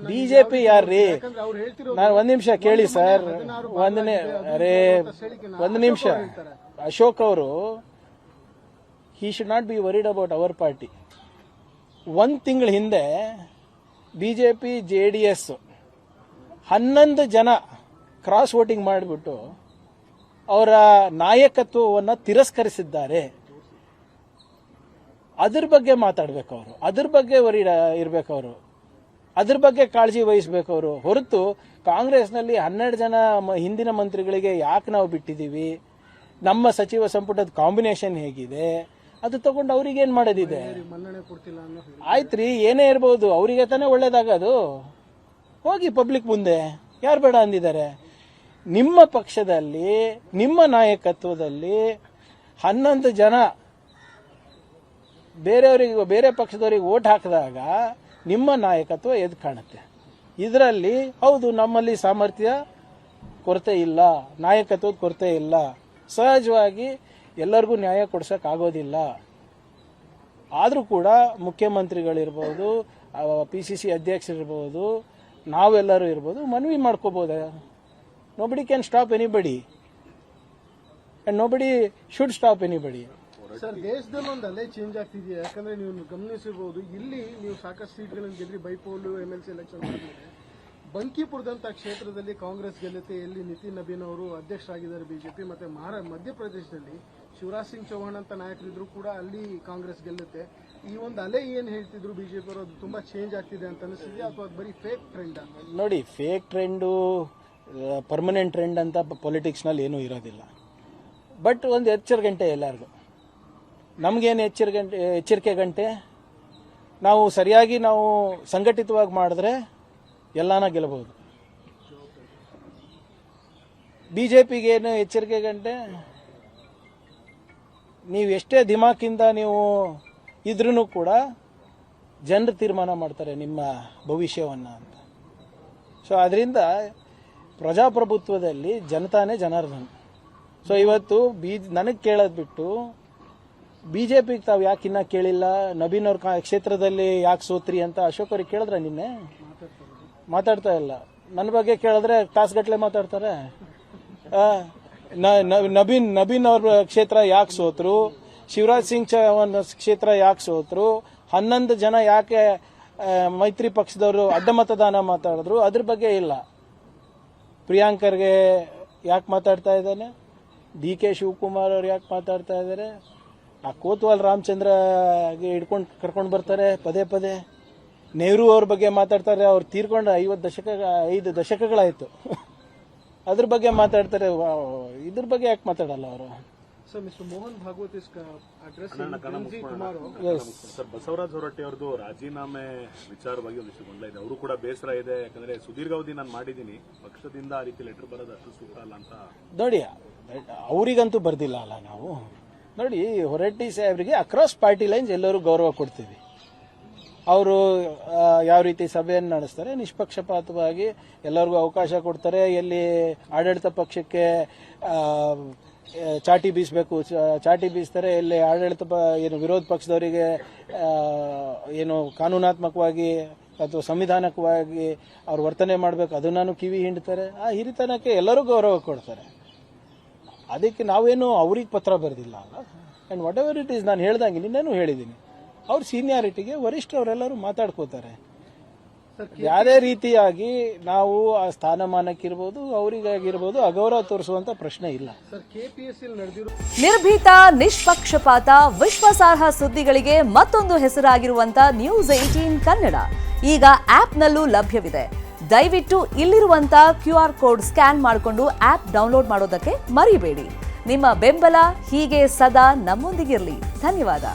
BJP ಯಾರ್ರಿ? ನಾನು ಒಂದ್ ನಿಮಿಷ ಕೇಳಿ ಸರ್, ಒಂದು ನಿಮಿಷ. ಅಶೋಕ್ ಅವರು he should not be worried about our party. ಒಂದು ತಿಂಗಳ ಹಿಂದೆ ಬಿಜೆಪಿ ಜೆಡಿಎಸ್ 11 ಜನ ಕ್ರಾಸ್ ವೋಟಿಂಗ್ ಮಾಡಿಬಿಟ್ಟು ಅವರ ನಾಯಕತ್ವವನ್ನು ತಿರಸ್ಕರಿಸಿದ್ದಾರೆ. ಅದ್ರ ಬಗ್ಗೆ ಮಾತಾಡ್ಬೇಕು ಅವರು, ಅದ್ರ ಬಗ್ಗೆ ಇರ್ಬೇಕು ಅವರು, ಅದ್ರ ಬಗ್ಗೆ ಕಾಳಜಿ ವಹಿಸಬೇಕು ಅವರು. ಹೊರತು ಕಾಂಗ್ರೆಸ್ನಲ್ಲಿ 12 ಜನ ಹಿಂದಿನ ಮಂತ್ರಿಗಳಿಗೆ ಯಾಕೆ ನಾವು ಬಿಟ್ಟಿದ್ದೀವಿ, ನಮ್ಮ ಸಚಿವ ಸಂಪುಟದ ಕಾಂಬಿನೇಷನ್ ಹೇಗಿದೆ, ಅದು ತಗೊಂಡು ಅವ್ರಿಗೆ ಏನ್ ಮಾಡೋದಿದೆ? ಆಯ್ತ್ರಿ, ಏನೇ ಇರ್ಬೋದು, ಅವರಿಗೆ ತಾನೇ ಒಳ್ಳೇದಾಗದು. ಹೋಗಿ ಪಬ್ಲಿಕ್ ಮುಂದೆ, ಯಾರು ಬೇಡ ಅಂದಿದ್ದಾರೆ? ನಿಮ್ಮ ಪಕ್ಷದಲ್ಲಿ, ನಿಮ್ಮ ನಾಯಕತ್ವದಲ್ಲಿ 11 ಜನ ಬೇರೆ ಪಕ್ಷದವರಿಗೆ ವೋಟ್ ಹಾಕಿದಾಗ ನಿಮ್ಮ ನಾಯಕತ್ವ ಎದ್ದು ಕಾಣುತ್ತೆ. ಇದರಲ್ಲಿ ಹೌದು, ನಮ್ಮಲ್ಲಿ ಸಾಮರ್ಥ್ಯ ಕೊರತೆ ಇಲ್ಲ, ನಾಯಕತ್ವದ ಕೊರತೆ ಇಲ್ಲ. ಸಹಜವಾಗಿ ಎಲ್ಲರಿಗೂ ನ್ಯಾಯ ಕೊಡ್ಸಕ್ ಆಗೋದಿಲ್ಲ. ಆದರೂ ಕೂಡ ಮುಖ್ಯಮಂತ್ರಿಗಳಿರ್ಬೋದು, PCC ಅಧ್ಯಕ್ಷರಿರ್ಬೋದು, ನಾವೆಲ್ಲರೂ ಇರ್ಬೋದು, ಮನವಿ ಮಾಡ್ಕೋಬಹುದು. Nobody can stop anybody and nobody should stop anybody. Sir, ದೇಶದಲ್ಲಿ ಒಂದು ಅಲೆ ಚೇಂಜ್ ಆಗ್ತಿದೆಯಾ? ಯಾಕಂದ್ರೆ ನೀವು ಗಮನಿಸಿರ್ಬೋದು, ಇಲ್ಲಿ ನೀವು ಸಾಕಷ್ಟು ಸೀಟ್ಗಳನ್ನು ಗೆದ್ರಿ, ಬೈಪೋಲು MLC ಎಲೆಕ್ಷನ್ ಮಾಡಿದ್ರೆ ಬಂಕಿಪುರದಂತ ಕ್ಷೇತ್ರದಲ್ಲಿ ಕಾಂಗ್ರೆಸ್ ಗೆಲ್ಲುತ್ತೆ. ಇಲ್ಲಿ ನಿತಿನ್ ನಬೀನ್ ಅವರು ಅಧ್ಯಕ್ಷರಾಗಿದ್ದಾರೆ ಬಿಜೆಪಿ. ಮತ್ತೆ ಮಧ್ಯಪ್ರದೇಶದಲ್ಲಿ ಶಿವರಾಜ್ ಸಿಂಗ್ ಚೌಹಾಣ್ ಅಂತ ನಾಯಕರಿದ್ರು ಕೂಡ ಅಲ್ಲಿ ಕಾಂಗ್ರೆಸ್ ಗೆಲ್ಲುತ್ತೆ. ಈ ಒಂದು ಅಲೆ ಏನ್ ಹೇಳ್ತಿದ್ರು ಬಿಜೆಪಿ ಅವರು, ಅದು ತುಂಬಾ ಚೇಂಜ್ ಆಗ್ತಿದೆ ಅಂತ ಅನಿಸ್ತಿದೆಯಾ ಅಥವಾ ಬರೀ ಫೇಕ್ ಟ್ರೆಂಡ್? ನೋಡಿ, ಫೇಕ್ ಟ್ರೆಂಡು ಪರ್ಮನೆಂಟ್ ಟ್ರೆಂಡ್ ಅಂತ ಪೊಲಿಟಿಕ್ಸ್ ನಲ್ಲಿ ಏನೂ ಇರೋದಿಲ್ಲ. ಬಟ್ ಒಂದು ಎಚ್ಚರ ಗಂಟೆ ಎಲ್ಲರಿಗೂ. ನಮಗೇನು ಎಚ್ಚರಿಕೆ ಗಂಟೆ? ನಾವು ಸರಿಯಾಗಿ ಸಂಘಟಿತವಾಗಿ ಮಾಡಿದ್ರೆ ಎಲ್ಲಾನ ಗೆಲ್ಲಬಹುದು. ಬಿಜೆಪಿಗೇನು ಎಚ್ಚರಿಕೆ ಗಂಟೆ? ನೀವು ಎಷ್ಟೇ ದಿಮಾಕಿಂದ ನೀವು ಇದ್ರೂ ಕೂಡ ಜನರು ತೀರ್ಮಾನ ಮಾಡ್ತಾರೆ ನಿಮ್ಮ ಭವಿಷ್ಯವನ್ನ ಅಂತ. ಸೊ ಅದರಿಂದ ಪ್ರಜಾಪ್ರಭುತ್ವದಲ್ಲಿ ಜನತಾನೇ ಜನಾರ್ದನ್. ಸೊ ಇವತ್ತು ನನಗೆ ಕೇಳೋದು ಬಿಟ್ಟು ಬಿಜೆಪಿಗೆ ತಾವು ಯಾಕೆ ಇನ್ನ ಕೇಳಿಲ್ಲ, ನಬೀನ್ ಅವ್ರ ಕ್ಷೇತ್ರದಲ್ಲಿ ಯಾಕೆ ಸೋತ್ರಿ ಅಂತ ಅಶೋಕ್ ಅವ್ರಿಗೆ ಕೇಳಿದ್ರೆ ನಿನ್ನೆ ಮಾತಾಡ್ತಾ ಇಲ್ಲ. ನನ್ನ ಬಗ್ಗೆ ಕೇಳಿದ್ರೆ ತಾಸುಗಟ್ಲೆ ಮಾತಾಡ್ತಾರೆ. ನಬೀನ್ ಅವ್ರ ಕ್ಷೇತ್ರ ಯಾಕೆ ಸೋತ್ರು, ಶಿವರಾಜ್ ಸಿಂಗ್ ಚೌಹಾಣ್ ಕ್ಷೇತ್ರ ಯಾಕೆ ಸೋತ್ರು, 11 ಜನ ಯಾಕೆ ಮೈತ್ರಿ ಪಕ್ಷದವರು ಅಡ್ಡ ಮತದಾನ ಮಾತಾಡಿದ್ರು, ಅದ್ರ ಬಗ್ಗೆ ಇಲ್ಲ. ಪ್ರಿಯಾಂಕರ್ಗೆ ಯಾಕೆ ಮಾತಾಡ್ತಾ ಇದ್ದಾನೆ, DK ಶಿವಕುಮಾರ್ ಅವ್ರು ಯಾಕೆ ಮಾತಾಡ್ತಾ ಇದ್ದಾರೆ, ಆ ಕೋತ್ವಾಲ್ ರಾಮಚಂದ್ರಗೆ ಕರ್ಕೊಂಡು ಬರ್ತಾರೆ ಪದೇ ಪದೇ. ನೆಹರು ಅವ್ರ ಬಗ್ಗೆ ಮಾತಾಡ್ತಾರೆ, ಅವ್ರು ತೀರ್ಕೊಂಡು 5 ದಶಕಗಳಾಯ್ತು. ಅದ್ರ ಬಗ್ಗೆ ಮಾತಾಡ್ತಾರೆ, ಇದ್ರ ಬಗ್ಗೆ ಯಾಕೆ ಮಾತಾಡಲ್ಲ ಅವರು? ಮೋಹನ್ ಭಾಗವತ್ ಸರ್, ಬಸವರಾಜ ಹೊರಟ್ಟಿ ಅವ್ರದ್ದು ರಾಜೀನಾಮೆ ವಿಚಾರವಾಗಿ ಒಂದಿಷ್ಟು ಗೊಂದಲ ಇದೆ. ಅವರು ಕೂಡ ಬೇಸರ ಇದೆ, ಯಾಕಂದ್ರೆ ಸುದೀರ್ಘಾವಧಿ ನಾನು ಮಾಡಿದ್ದೀನಿ, ಪಕ್ಷದಿಂದ ಆ ರೀತಿ ಲೆಟರ್ ಬರೋದು ಅಷ್ಟು ಸೂಕ್ತ ಅಲ್ಲ ಅಂತ. ನೋಡಿ, ಅವರಿಗಂತೂ ಬರ್ದಿಲ್ಲ ಅಲ್ಲ ನಾವು. ನೋಡಿ, ಹೊರಟ್ಟಿ ಸಾಹೇಬ್ರಿಗೆ ಅಕ್ರಾಸ್ ಪಾರ್ಟಿ ಲೈನ್ಸ್ ಎಲ್ಲರೂ ಗೌರವ ಕೊಡ್ತೀವಿ. ಅವರು ಯಾವ ರೀತಿ ಸಭೆಯನ್ನು ನಡೆಸ್ತಾರೆ, ನಿಷ್ಪಕ್ಷಪಾತವಾಗಿ ಎಲ್ಲರಿಗೂ ಅವಕಾಶ ಕೊಡ್ತಾರೆ. ಎಲ್ಲಿ ಆಡಳಿತ ಪಕ್ಷಕ್ಕೆ ಚಾಟಿ ಬೀಸಬೇಕು ಚಾಟಿ ಬೀಸ್ತಾರೆ, ಎಲ್ಲಿ ವಿರೋಧ ಪಕ್ಷದವರಿಗೆ ಏನು ಕಾನೂನಾತ್ಮಕವಾಗಿ ಅಥವಾ ಸಂವಿಧಾನಕವಾಗಿ ಅವ್ರು ವರ್ತನೆ ಮಾಡಬೇಕು ಅದನ್ನು ಕಿವಿ ಹಿಂಡ್ತಾರೆ. ಆ ಹಿರಿತನಕ್ಕೆ ಎಲ್ಲರೂ ಗೌರವ ಕೊಡ್ತಾರೆ. ಅದಕ್ಕೆ ನಾವೇನು ಅವ್ರಿಗೆ ಪತ್ರ ಬರೆದಿಲ್ಲ ಅಲ್ಲ. And what ever it is, ನಾನು ಹೇಳ್ದಂಗೆ ನಿನ್ನೇನು ಹೇಳಿದ್ದೀನಿ, ಅವ್ರ ಸೀನಿಯಾರಿಟಿಗೆ ವರಿಷ್ಠರೆಲ್ಲರೂ ಮಾತಾಡ್ಕೋತಾರೆ. ಯಾವುದೇ ರೀತಿಯಾಗಿ ನಾವು ಆ ಸ್ಥಾನಮಾನಕ್ಕಿರ್ಬೋದು, ಅವರಿಗಾಗಿರ್ಬೋದು ಅಗೌರವ ತೋರಿಸುವಂತ ಪ್ರಶ್ನೆ ಇಲ್ಲ. ನಿರ್ಭೀತ, ನಿಷ್ಪಕ್ಷಪಾತ, ವಿಶ್ವಾಸಾರ್ಹ ಸುದ್ದಿಗಳಿಗೆ ಮತ್ತೊಂದು ಹೆಸರಾಗಿರುವಂತ ನ್ಯೂಸ್ 18 ಕನ್ನಡ ಈಗ ಆಪ್ನಲ್ಲೂ ಲಭ್ಯವಿದೆ. ದಯವಿಟ್ಟು ಇಲ್ಲಿರುವಂತ QR ಕೋಡ್ ಸ್ಕ್ಯಾನ್ ಮಾಡಿಕೊಂಡು ಆಪ್ ಡೌನ್ಲೋಡ್ ಮಾಡೋದಕ್ಕೆ ಮರಿಬೇಡಿ. ನಿಮ್ಮ ಬೆಂಬಲ ಹೀಗೆ ಸದಾ ನಮ್ಮೊಂದಿಗಿರಲಿ. ಧನ್ಯವಾದ.